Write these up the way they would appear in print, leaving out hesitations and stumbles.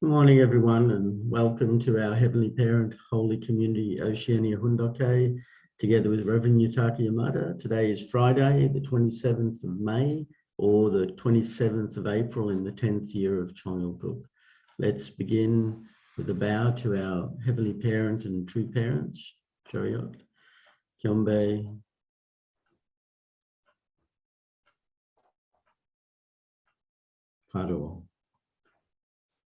Good morning, everyone, and welcome to our Heavenly Parent Holy Community Oceania Hoon Dok Hae, together with Reverend Yutaka Yamada. Today is Friday, the 27th of May, or the 27th of April in the 10th year of Chongyul. Let's begin with a bow to our Heavenly Parent and true parents, Chariot, Kyombe, Karo.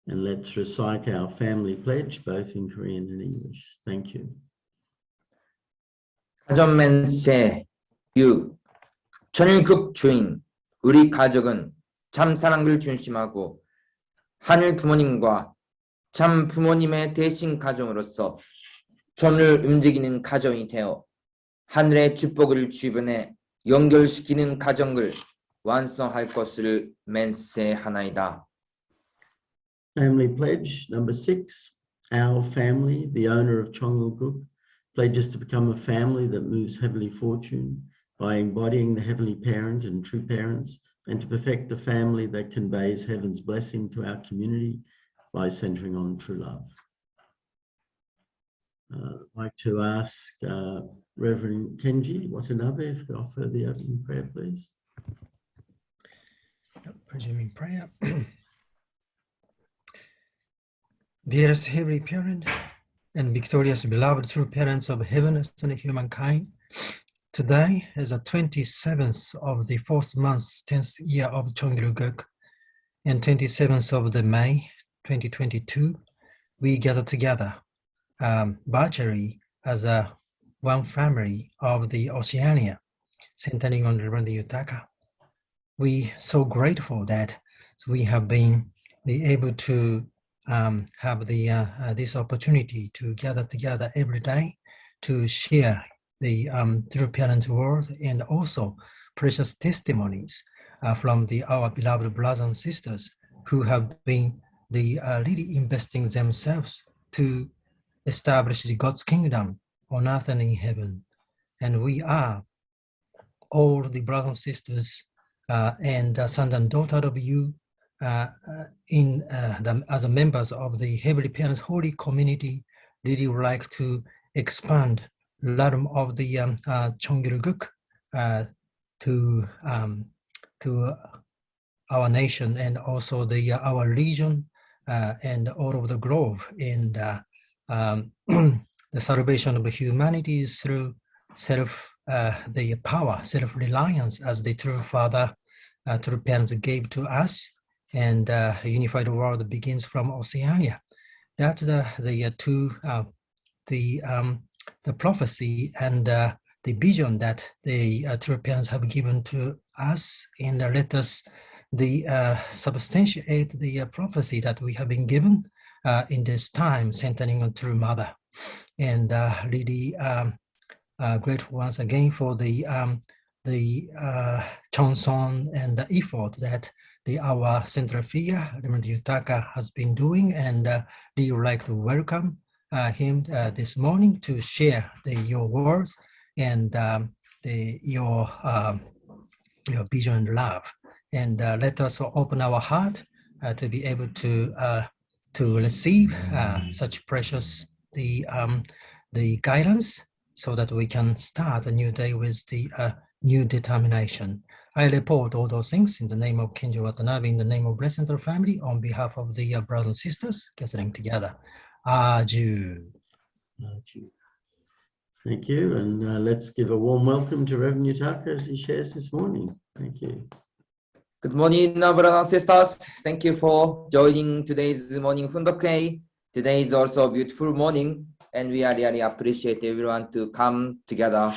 And let's recite our family pledge, both in Korean and English. Thank you. 가전맨세 6. 천일국 주인, 우리 가족은 참 사랑을 중심하고 하늘 부모님과 참 부모님의 대신 가정으로서 전을 움직이는 가정이 되어 하늘의 축복을 주변에 연결시키는 가정을 완성할 것을 맹세하나이다. Family pledge number 6. Our family, the owner of Chongyul, pledges to become a family that moves heavenly fortune by embodying the Heavenly Parent and true parents, and to perfect a family that conveys heaven's blessing to our community by centering on true love. I'd like to ask Reverend Kenji Watanabe to offer the opening prayer, please. Resuming prayer. Dearest Heavenly Parent and victorious beloved true parents of heaven and humankind, today is the 27th of the 4th month, 10th year of Chongyul and 27th of the May 2022. We gather together virtually as one family of the Oceania, centering on Reverend Yutaka. We so grateful that we have been able to have this opportunity to gather together every day to share the true parents' word and also precious testimonies from our beloved brothers and sisters who have been really investing themselves to establish the God's kingdom on earth and in heaven. And we are all the brothers and sisters and sons and daughters of you as members of the Heavenly Parents Holy Community, really would like to expand a lot of the Chongyul to our nation and also our region and all over the globe, and the salvation of humanity through the power, self-reliance, as the true Father, true parents gave to us. And unified world begins from Oceania. That's the prophecy and the vision that the true parents have given to us, and let us substantiate the prophecy that we have been given in this time, centering on true Mother. And really grateful once again for the Chonson and the effort that our central figure, Reverend Yutaka, has been doing, and we would like to welcome him this morning to share your words and your vision and love. And let us open our heart to be able to receive such precious the guidance, so that we can start a new day with the new determination. I report all those things in the name of Kenji Watanabe, in the name of Blessed Central Family, on behalf of the brothers and sisters gathering together. Aju. Thank you, and let's give a warm welcome to Reverend Yutaka as he shares this morning. Thank you. Good morning, brothers and sisters. Thank you for joining today's morning Hoon Dok Hae. Today is also a beautiful morning, and we are really appreciate everyone to come together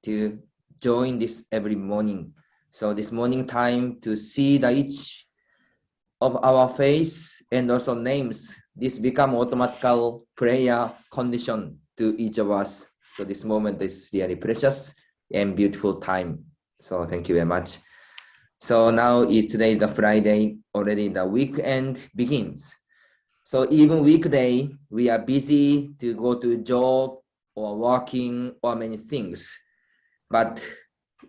to join this every morning. So this morning time to see each of our face and also names, this become automatical prayer condition to each of us. So this moment is really precious and beautiful time. So thank you very much. So now today is the Friday, already the weekend begins. So even weekday, we are busy to go to job or working or many things. But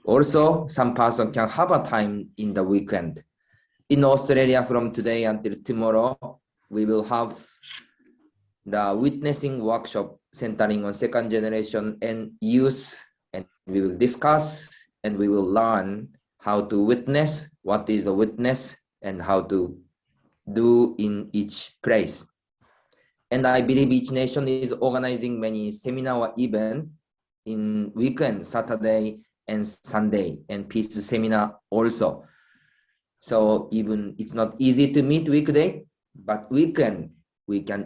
also, some person can have a time in the weekend. In Australia, from today until tomorrow, we will have the witnessing workshop centering on second generation and youth, and we will discuss and we will learn how to witness, what is the witness, and how to do in each place. And I believe each nation is organizing many seminar events in weekend, Saturday and Sunday, and peace seminar also. So even it's not easy to meet weekday, but we can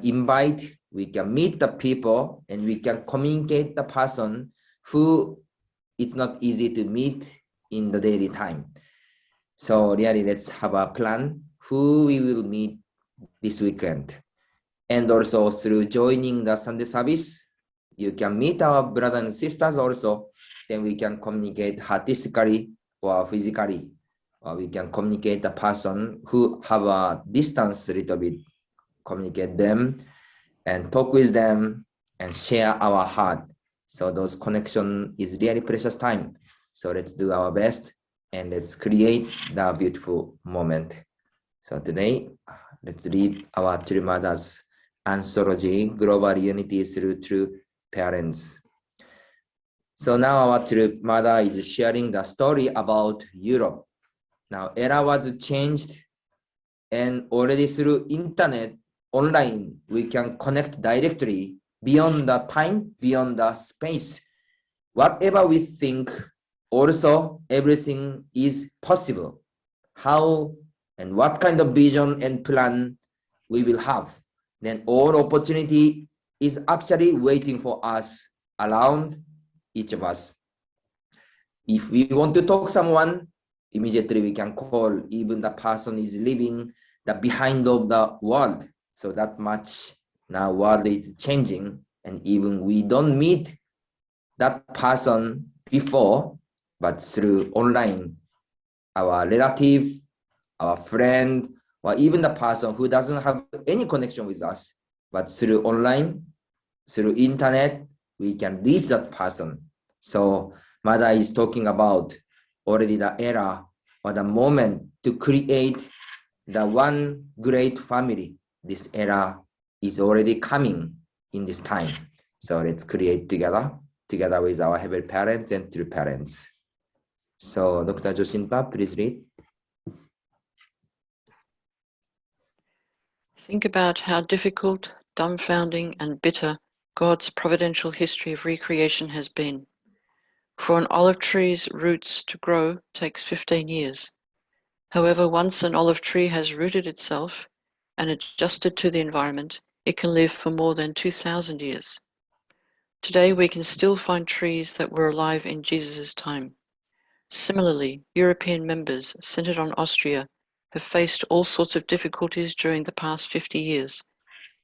invite, we can meet the people, and we can communicate the person who it's not easy to meet in the daily time. So really, let's have a plan who we will meet this weekend. And also through joining the Sunday service, you can meet our brothers and sisters also. Then we can communicate artistically or physically. Or we can communicate the person who have a distance a little bit, communicate them and talk with them and share our heart. So those connection is really precious time. So let's do our best and let's create the beautiful moment. So today, let's read our True Mother's anthology, Global Unity Through True Parents. So now our True Mother is sharing the story about Europe. Now era was changed, and already through internet, online, we can connect directly beyond the time, beyond the space. Whatever we think, also everything is possible. How and what kind of vision and plan we will have, then all opportunity is actually waiting for us around each of us. If we want to talk to someone, immediately we can call, even the person is living the behind of the world. So that much now world is changing, and even we don't meet that person before, but through online, our relative, our friend, or even the person who doesn't have any connection with us, but through online, through internet, we can reach that person. So Mother is talking about already the era or the moment to create the one great family. This era is already coming in this time. So let's create together with our heavenly parents and true parents. So Dr. Josinta, please read. Think about how difficult, dumbfounding, and bitter God's providential history of recreation has been. For an olive tree's roots to grow takes 15 years. However, once an olive tree has rooted itself and adjusted to the environment, it can live for more than 2,000 years. Today, we can still find trees that were alive in Jesus' time. Similarly, European members centered on Austria have faced all sorts of difficulties during the past 50 years,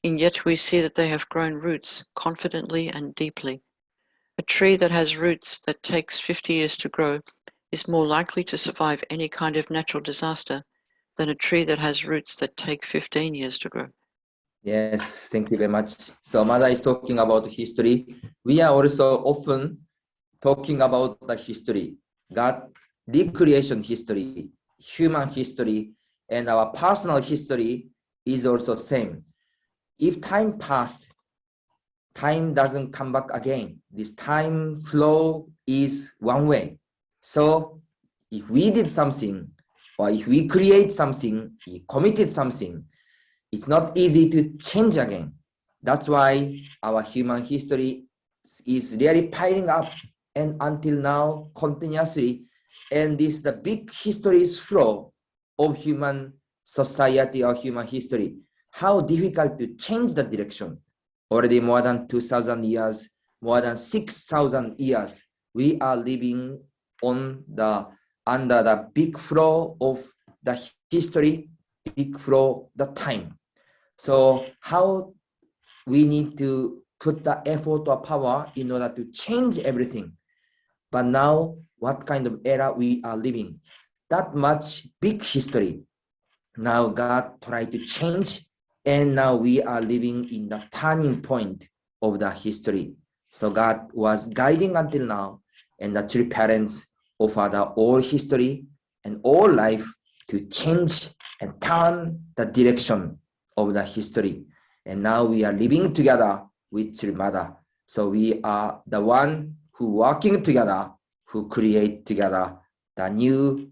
and yet we see that they have grown roots confidently and deeply. A tree that has roots that takes 50 years to grow is more likely to survive any kind of natural disaster than a tree that has roots that take 15 years to grow. Yes, thank you very much. So Mother is talking about history. We are also often talking about the history, God, recreation history, human history, and our personal history is also same. If time passed, time doesn't come back again. This time flow is one way. So if we did something, or if we create something, we committed something, it's not easy to change again. That's why our human history is really piling up, and until now, continuously. And this the big history's flow of human society or human history. How difficult to change the direction. Already more than 2,000 years, more than 6,000 years, we are living on under the big flow of the history, big flow, the time. So how we need to put the effort or power in order to change everything. But now, what kind of era we are living? That much big history. Now God tried to change, and now we are living in the turning point of the history. So God was guiding until now, and the true parents offer the all history and all life to change and turn the direction of the history. And now we are living together with Yamada. So we are the one who working together, who create together the new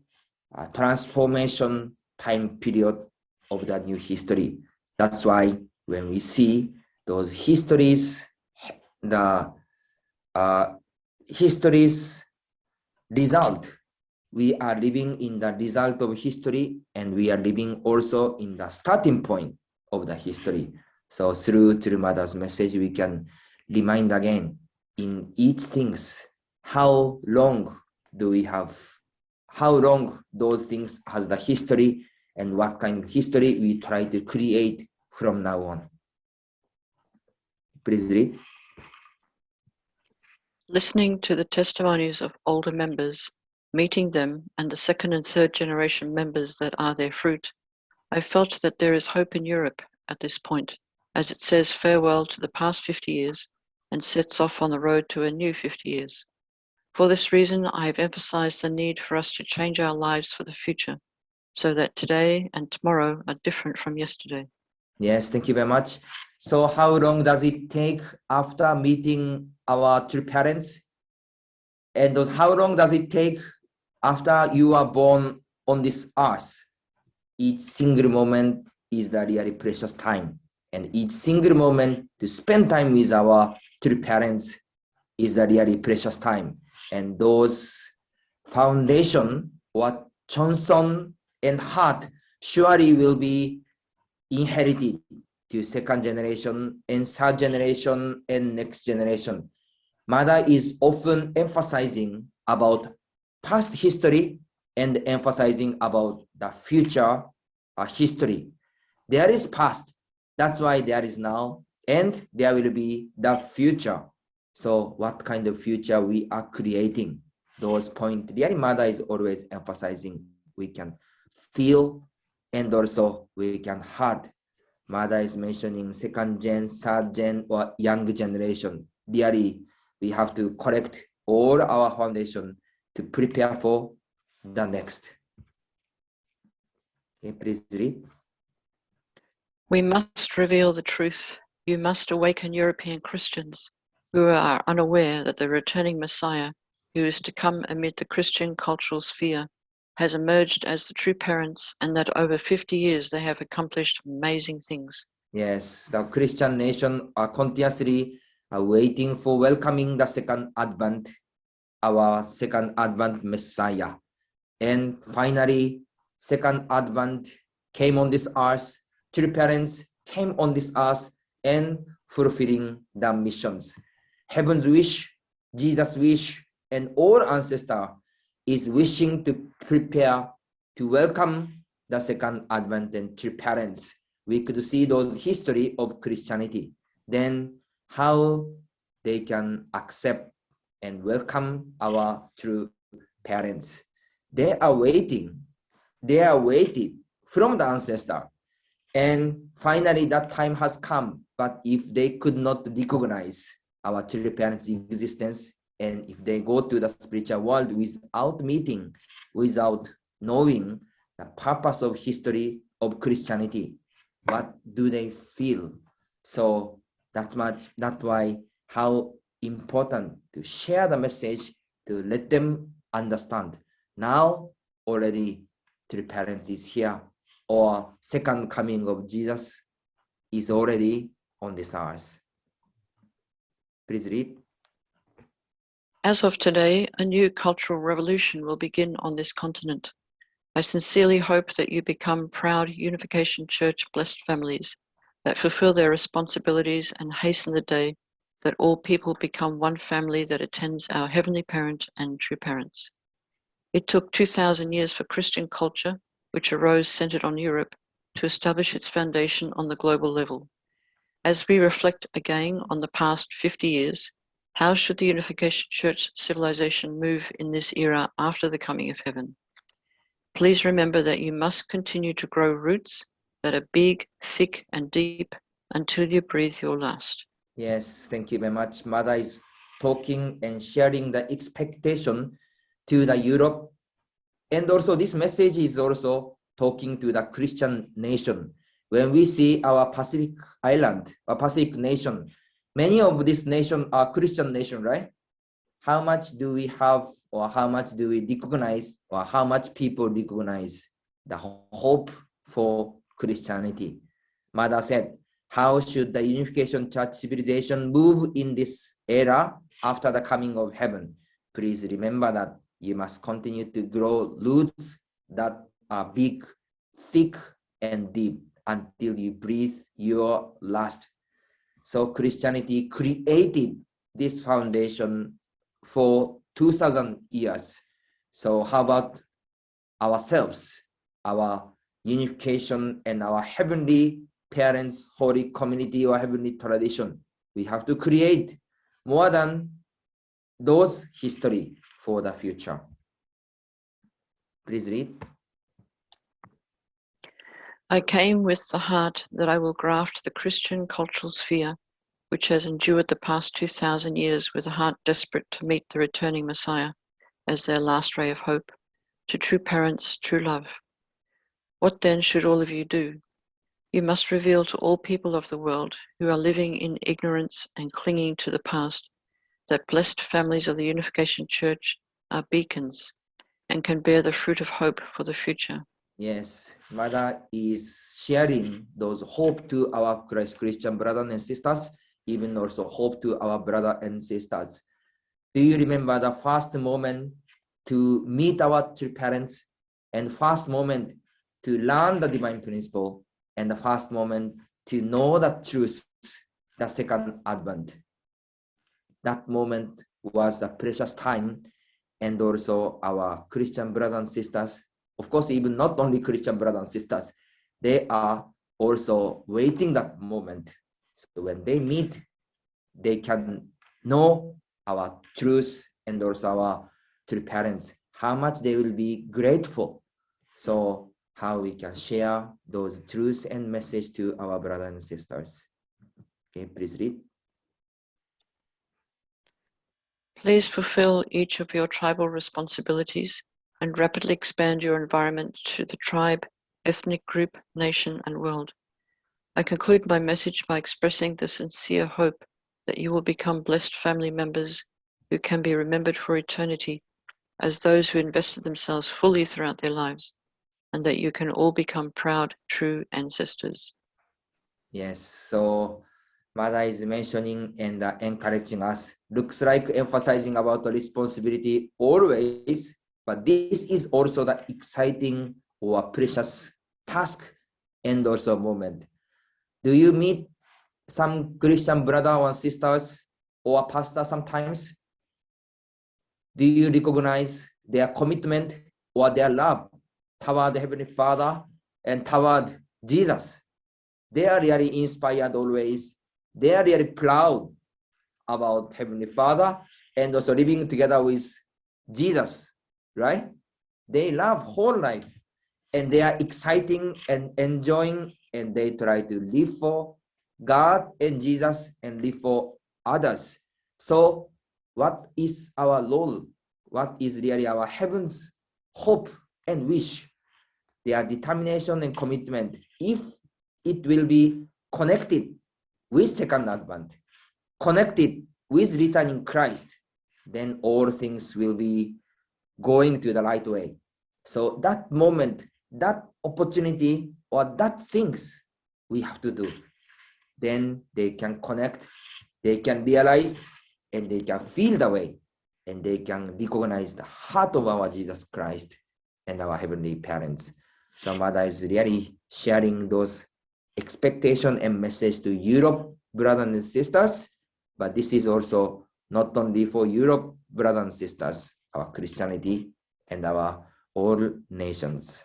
transformation time period of the new history. That's why when we see those histories, the histories result, we are living in the result of history, and we are living also in the starting point of the history. So through Yamada's message, we can remind again in each things, how long do we have, how long those things has the history, and what kind of history we try to create from now on. Please read. Listening to the testimonies of older members, meeting them and the second and third generation members that are their fruit, I felt that there is hope in Europe at this point, as it says farewell to the past 50 years and sets off on the road to a new 50 years. For this reason, I have emphasized the need for us to change our lives for the future, so that today and tomorrow are different from yesterday. Yes, thank you very much. So how long does it take after meeting our true parents? And how long does it take after you are born on this earth? Each single moment is the really precious time. And each single moment to spend time with our true parents is the really precious time. And those foundation, what Johnson and Hart surely will be inherited to second generation and third generation and next generation. Mother is often emphasizing about past history and emphasizing about the future history. There is past, that's why there is now, and there will be the future. So what kind of future we are creating? Those points, really Mother is always emphasizing we can feel and also we can heart. Mother is mentioning second gen, third gen, or young generation. Really, we have to correct all our foundation to prepare for the next. Okay, please read. We must reveal the truth. You must awaken European Christians who are unaware that the returning Messiah, who is to come amid the Christian cultural sphere, has emerged as the true parents, and that over 50 years they have accomplished amazing things. Yes, the Christian nation are continuously waiting for welcoming the second advent, our second advent Messiah. And finally, second advent came on this earth, true parents came on this earth and fulfilling the missions. Heaven's wish, Jesus' wish, and all ancestors is wishing to prepare to welcome the second advent and true parents. We could see those history of Christianity. Then how they can accept and welcome our true parents. They are waiting. They are waiting from the ancestor. And finally that time has come. But if they could not recognize our true parents' existence, and if they go to the spiritual world without meeting, without knowing the purpose of history of Christianity, what do they feel? So that's why how important to share the message to let them understand. Now already true parents is here, or second coming of Jesus is already on this earth. Please read. As of today, a new cultural revolution will begin on this continent. I sincerely hope that you become proud Unification Church blessed families that fulfill their responsibilities and hasten the day that all people become one family that attends our Heavenly Parent and true parents. It took 2,000 years for Christian culture, which arose centered on Europe, to establish its foundation on the global level. As we reflect again on the past 50 years, how should the Unification Church civilization move in this era after the coming of heaven? Please remember that you must continue to grow roots that are big, thick, and deep until you breathe your last. Yes, thank you very much. Mother is talking and sharing the expectation to the Europe. And also this message is also talking to the Christian nation. when we see our Pacific island, or Pacific nation, many of these nations are Christian nation, right? How much do we have, or how much do we recognize, or how much people recognize the hope for Christianity? Mother said, how should the unification church civilization move in this era after the coming of heaven? Please remember that you must continue to grow roots that are big, thick, and deep until you breathe your last. So Christianity created this foundation for 2000 years. So how about ourselves, our unification, and our heavenly parents, holy community, or heavenly tradition? We have to create more than those history for the future. Please read. I came with the heart that I will graft the Christian cultural sphere, which has endured the past 2000 years with a heart desperate to meet the returning Messiah as their last ray of hope, to true parents, true love. What then should all of you do? You must reveal to all people of the world who are living in ignorance and clinging to the past that blessed families of the Unification Church are beacons and can bear the fruit of hope for the future. Yes, Mother is sharing those hope to our Christian brothers and sisters, even also hope to our brothers and sisters. Do you remember the first moment to meet our true parents, and first moment to learn the divine principle, and the first moment to know the truth, the second advent? That moment was the precious time, and also our Christian brothers and sisters, of course, even not only Christian brothers and sisters, they are also waiting that moment. So when they meet, they can know our truth, and also our true parents, how much they will be grateful. So how we can share those truths and message to our brothers and sisters. Okay, please read. Please fulfill each of your tribal responsibilities and rapidly expand your environment to the tribe, ethnic group, nation, and world. I conclude my message by expressing the sincere hope that you will become blessed family members who can be remembered for eternity as those who invested themselves fully throughout their lives, and that you can all become proud, true ancestors. Yes, so Mother is mentioning and encouraging us. Looks like emphasizing about the responsibility always, but this is also the exciting or precious task and also moment. Do you meet some Christian brother or sisters or pastor sometimes? Do you recognize their commitment or their love toward the Heavenly Father and toward Jesus? They are really inspired always. They are really proud about Heavenly Father and also living together with Jesus, right? They love whole life, and they are exciting and enjoying, and they try to live for God and Jesus and live for others. So what is our role? What is really our heaven's hope and wish? Their determination and commitment, if it will be connected with second advent, connected with returning Christ, then all things will be going to the right way. So that moment, that opportunity, or that things we have to do, then they can connect, they can realize, and they can feel the way, and they can recognize the heart of our Jesus Christ and our heavenly parents. So Mother is really sharing those expectation and message to Europe brothers and sisters, but this is also not only for Europe brothers and sisters, our Christianity and our all nations.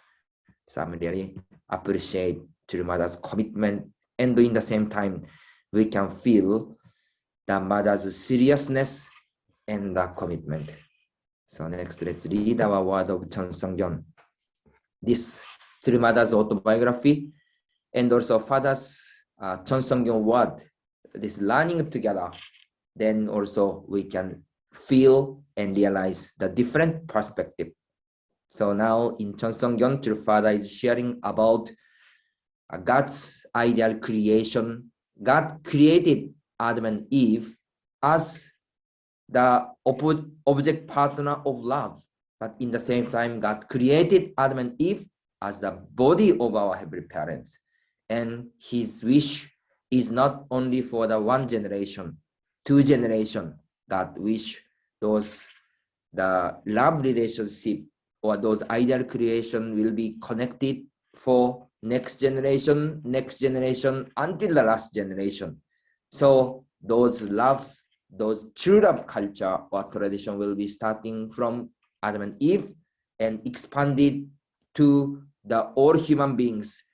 So I really appreciate True Mother's commitment, and in the same time, we can feel the Mother's seriousness and the commitment. So next, let's read our word of Chon Sung-gyeon. This True Mother's autobiography and also Father's Chon Sung-gyeon word, this learning together, then also we can feel and realize the different perspective. So now in Chon Sung-gyeon, True Father is sharing about God's ideal creation. God created Adam and Eve as the object partner of love. But in the same time, God created Adam and Eve as the body of our heavenly parents. And his wish is not only for the one generation, 2 generation. God wish the love relationship or those ideal creation will be connected for next generation, until the last generation. So those true love culture or tradition will be starting from Adam and Eve and expanded to the all human beings,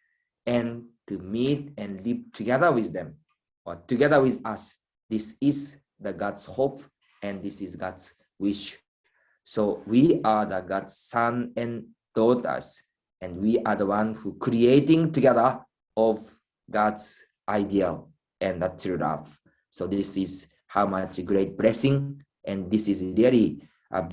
and to meet and live together with them or together with us. This is the God's hope, and this is God's wish. So we are the God's son and daughters, and we are the one who creating together of God's ideal and the true love. So this is how much great blessing, and this is really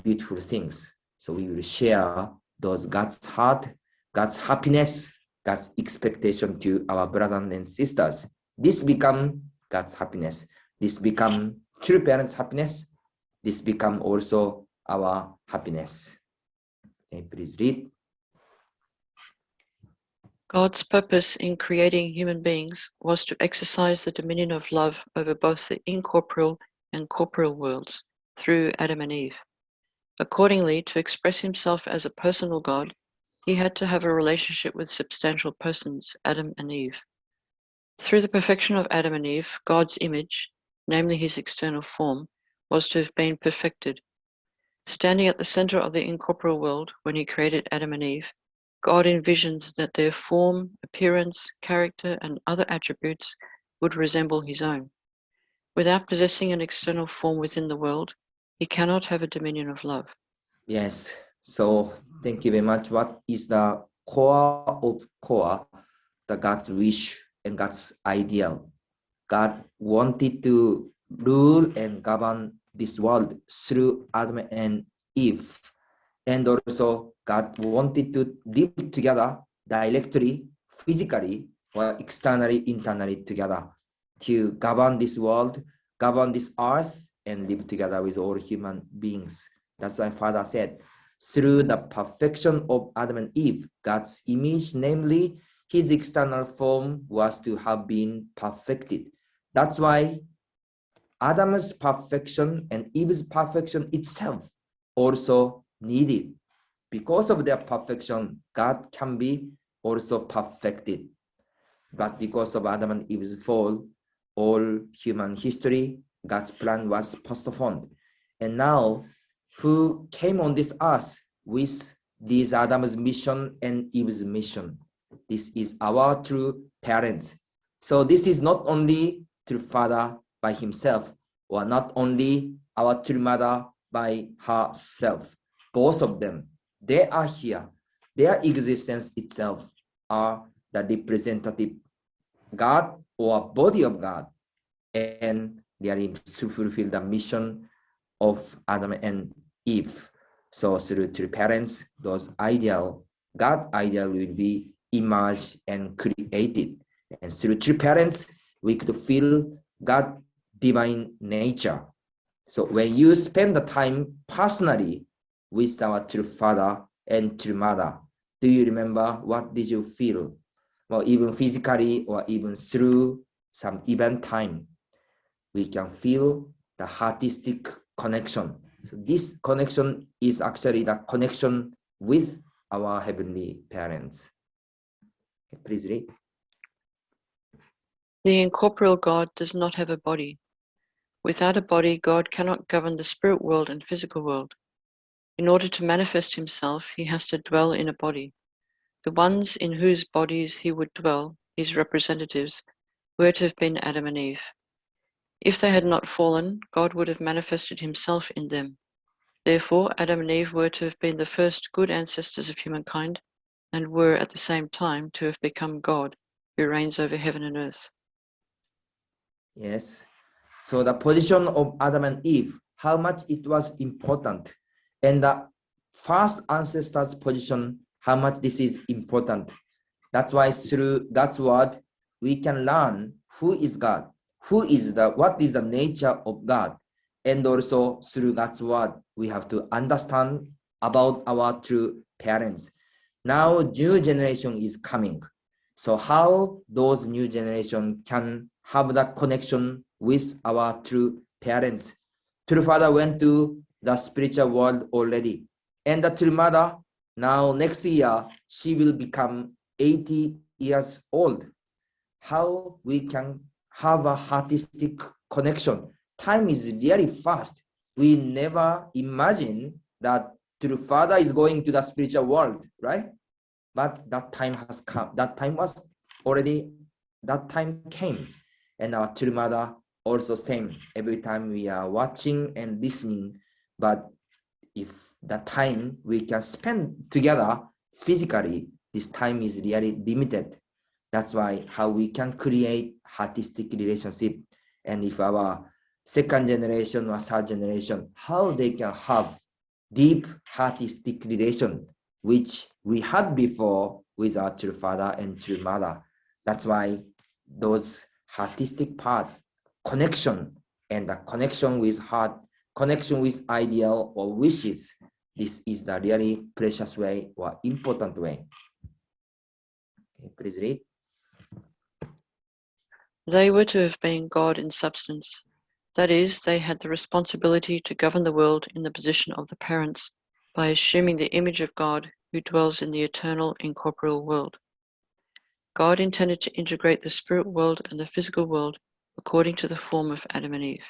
beautiful things. So we will share those God's heart, God's happiness, God's expectation to our brothers and sisters. This become God's happiness. This become true parents' happiness. This become also our happiness. Okay, please read. God's purpose in creating human beings was to exercise the dominion of love over both the incorporeal and corporeal worlds through Adam and Eve. Accordingly, to express himself as a personal God, he had to have a relationship with substantial persons, Adam and Eve. Through the perfection of Adam and Eve, God's image, namely his external form, was to have been perfected. Standing at the center of the incorporeal world when he created Adam and Eve, God envisioned that their form, appearance, character, and other attributes would resemble his own. Without possessing an external form within the world, he cannot have a dominion of love. Yes. So thank you very much. What is the core of core? The God's wish and God's ideal. God wanted to rule and govern this world through Adam and Eve. And also God wanted to live together directly, physically, or externally, internally together to govern this world, govern this earth, and live together with all human beings. That's why Father said, through the perfection of Adam and Eve, God's image, namely his external form, was to have been perfected. That's why Adam's perfection and Eve's perfection itself also needed. Because of their perfection, God can be also perfected. But because of Adam and Eve's fall, all human history, God's plan was postponed. And now, who came on this earth with this Adam's mission and Eve's mission? This is our true parents. So this is not only true father by himself, or not only our true mother by herself. Both of them, they are here. Their existence itself are the representative God or body of God, and they are to fulfill the mission of Adam and Eve. So through true parents, those ideal, God ideal will be imaged and created. And through true parents, we could feel God divine nature. So when you spend the time personally with our true father and true mother, do you remember what did you feel? Well, even physically or even through some event time, we can feel the artistic connection. So this connection is actually the connection with our heavenly parents. Okay, please read. The incorporeal God does not have a body. Without a body, God cannot govern the spirit world and physical world. In order to manifest himself, he has to dwell in a body. The ones in whose bodies he would dwell, his representatives, were to have been Adam and Eve. If they had not fallen, God would have manifested himself in them. Therefore, Adam and Eve were to have been the first good ancestors of humankind, and were at the same time to have become God, who reigns over heaven and earth. Yes. So the position of Adam and Eve, how much it was important, and the first ancestors' position, how much this is important. That's why through God's word, we can learn who is God, what is the nature of God. And also through God's word, we have to understand about our true parents. Now, new generation is coming. So how those new generation can have that connection with our true parents? True father went to the spiritual world already. And the true mother, now next year, she will become 80 years old. How we can have a artistic connection? Time is really fast. We never imagine that true father is going to the spiritual world, right? But that time has come. That time came. And our true mother also same. Every time we are watching and listening, but if the time we can spend together physically, this time is really limited. That's why how we can create artistic relationship. And if our second generation or third generation, how they can have deep artistic relation, which we had before with our true father and true mother. That's why those artistic part, connection, and the connection with heart, connection with ideal or wishes, this is the really precious way or important way. Okay, please read. They were to have been God in substance. That is, they had the responsibility to govern the world in the position of the parents by assuming the image of God who dwells in the eternal incorporeal world. God intended to integrate the spirit world and the physical world according to the form of Adam and Eve.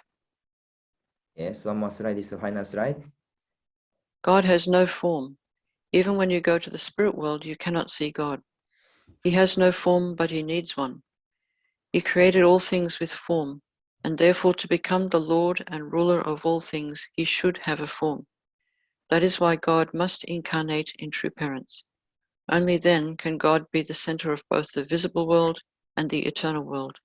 Yes, one more slide, this is the final slide. God has no form. Even when you go to the spirit world, you cannot see God. He has no form, but he needs one. He created all things with form, and therefore to become the Lord and ruler of all things, he should have a form. That is why God must incarnate in true parents. Only then can God be the center of both the visible world and the eternal world,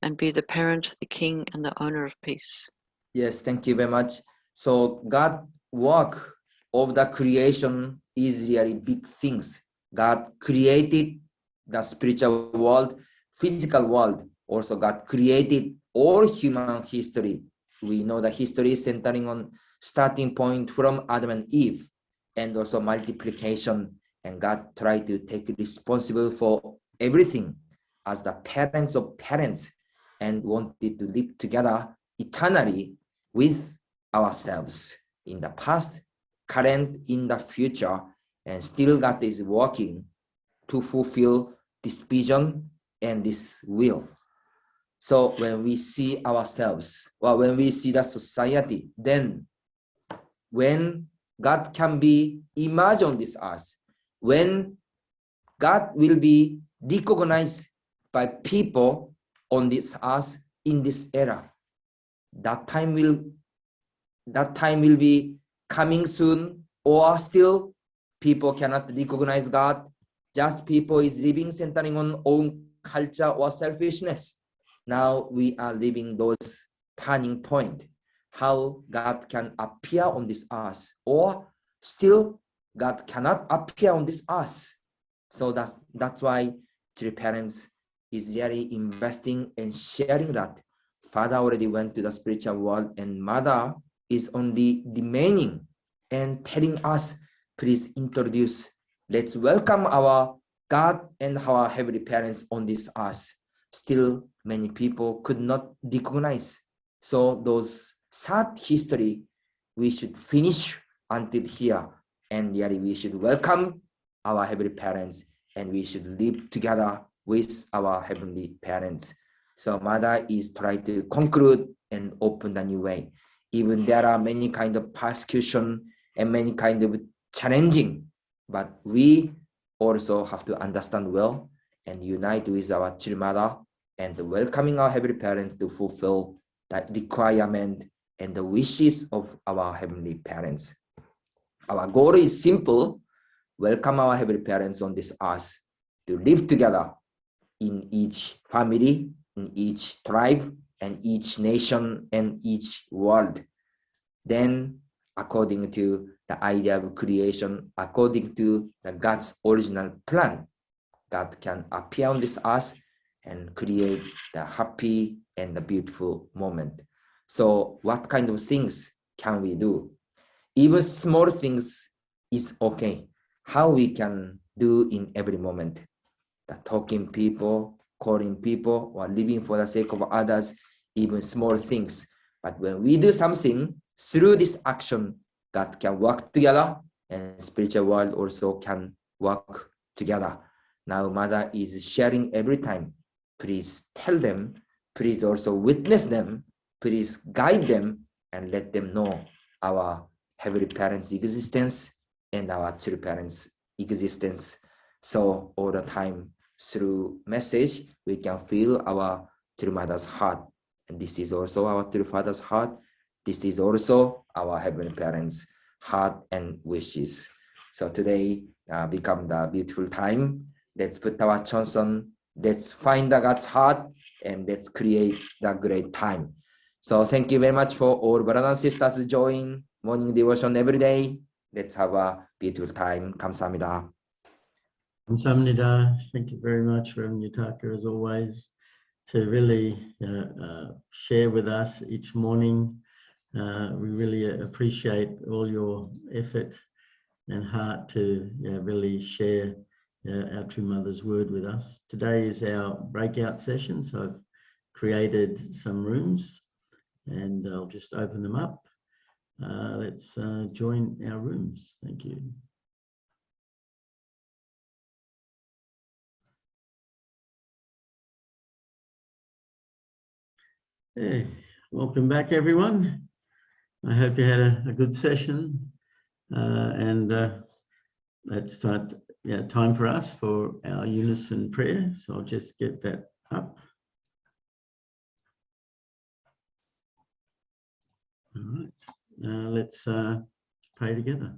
and be the parent, the king, and the owner of peace. Yes, thank you very much. So God work of the creation is really big things. God created the spiritual world, physical world. Also, God created all human history. We know the history centering on starting point from Adam and Eve, and also multiplication. And God tried to take responsible for everything as the parents of parents, and wanted to live together eternally with ourselves in the past, current, in the future, and still God is working to fulfill this vision and this will. So when we see ourselves, or when we see the society, then when God can be imaged on this earth, when God will be recognized by people on this earth in this era, that time will be coming soon, or still people cannot recognize God. Just people is living centering on own culture or selfishness. Now we are living those turning point. How God can appear on this earth, or still God cannot appear on this earth. So that's why true parents is really investing and sharing that. Father already went to the spiritual world, and mother is only remaining and telling us, please introduce, let's welcome our God and our heavenly parents on this earth. Still, many people could not recognize. So those sad history, we should finish until here. And really, we should welcome our heavenly parents, and we should live together with our heavenly parents. So mother is trying to conclude and open the new way. Even there are many kind of persecution and many kind of challenging, but we also have to understand well and unite with our true mother and welcoming our heavenly parents to fulfill that requirement and the wishes of our heavenly parents. Our goal is simple: welcome our heavenly parents on this earth to live together in each family, in each tribe, and each nation, and each world. Then, according to the idea of creation, according to the God's original plan, God can appear on this earth and create the happy and the beautiful moment. So what kind of things can we do? Even small things is okay. How we can do in every moment? The talking people, calling people, or living for the sake of others, even small things. But when we do something through this action, God can work together, and spiritual world also can work together. Now, Mother is sharing every time. Please tell them, please also witness them, please guide them, and let them know our Heavenly Parents' existence and our true parents' existence. So all the time, through message, we can feel our true mother's heart. And this is also our true father's heart. This is also our Heavenly Parents' heart and wishes. So today become the beautiful time. Let's put our chance on, let's find the God's heart, and let's create the great time. So thank you very much for all brothers and sisters join morning devotion every day. Let's have a beautiful time. 감사합니다. Kamsahamnida. Thank you very much, Reverend Yutaka, as always, to really share with us each morning. We really appreciate all your effort and heart to really share our True Mother's Word with us. Today is our breakout session, so I've created some rooms and I'll just open them up. Let's join our rooms. Thank you. Hey, welcome back, everyone. I hope you had a good session, and let's start. Time for us for our unison prayer. So I'll just get that up. All right. Let's pray together.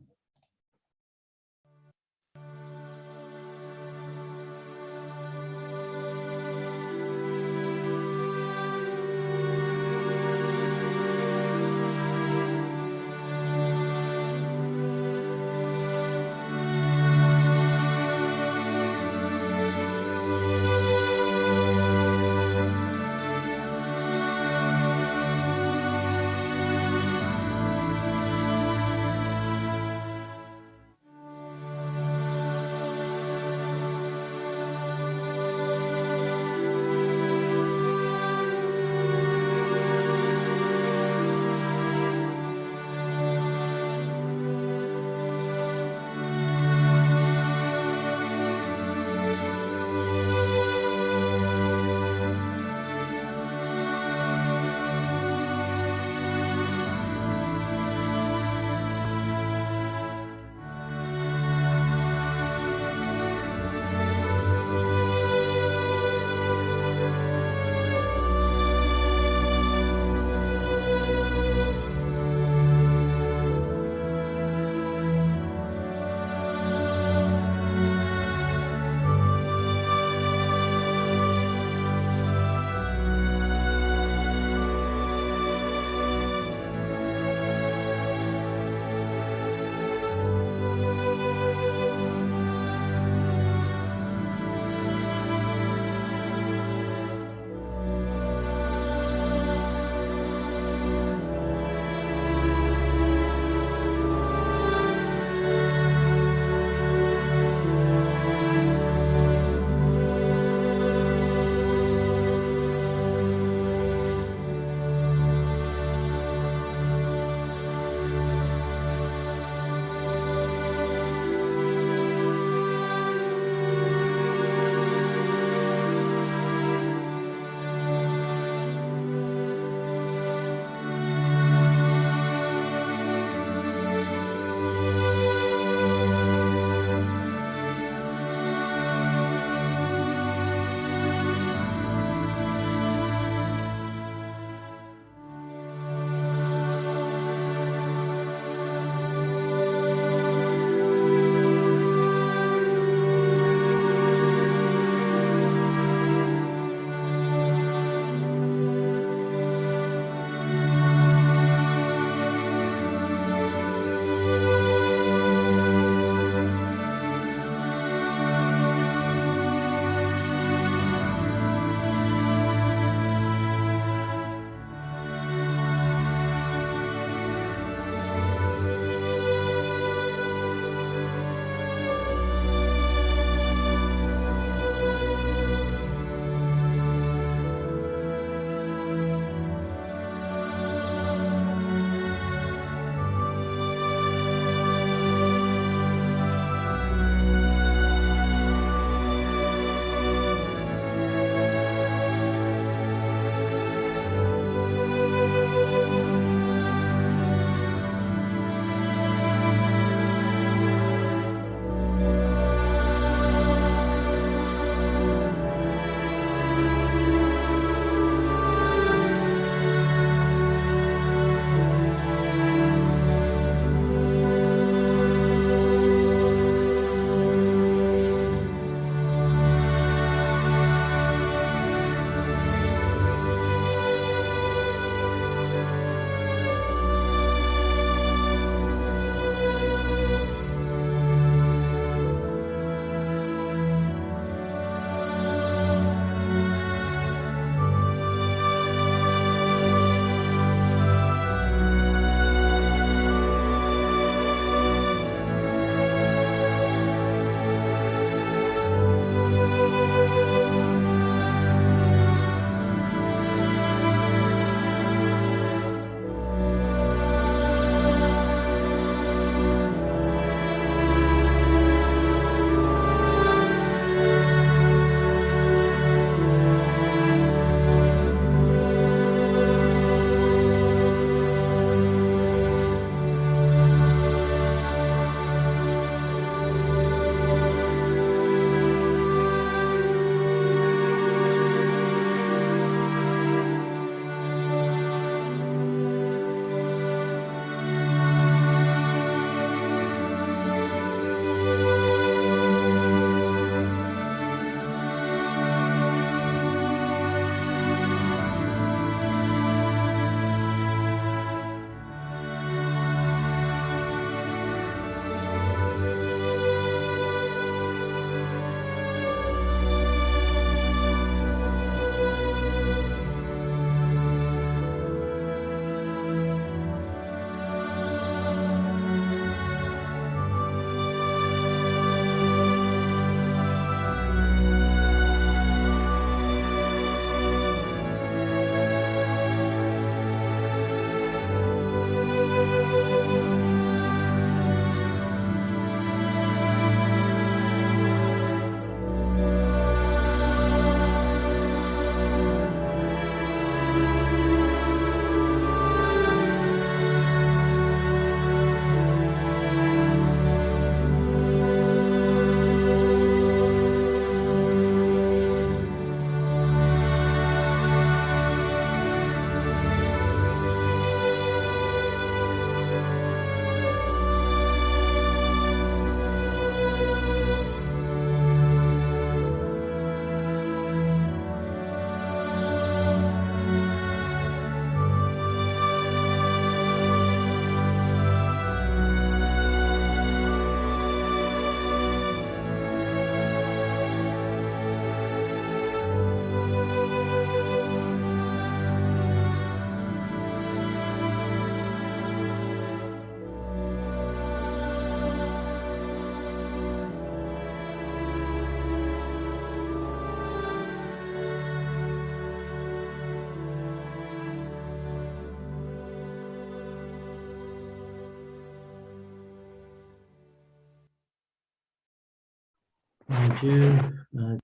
Thank you. Thank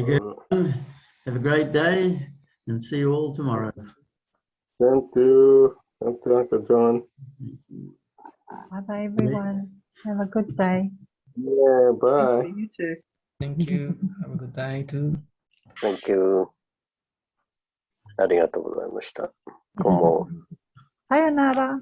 you. Have a great day and see you all tomorrow. Thank you. Thank you, Uncle John. Bye bye, everyone. Have a good day. Yeah, bye. You too. Thank you. Have a good day too. Thank you. ありがとうございました。今後。さよなら。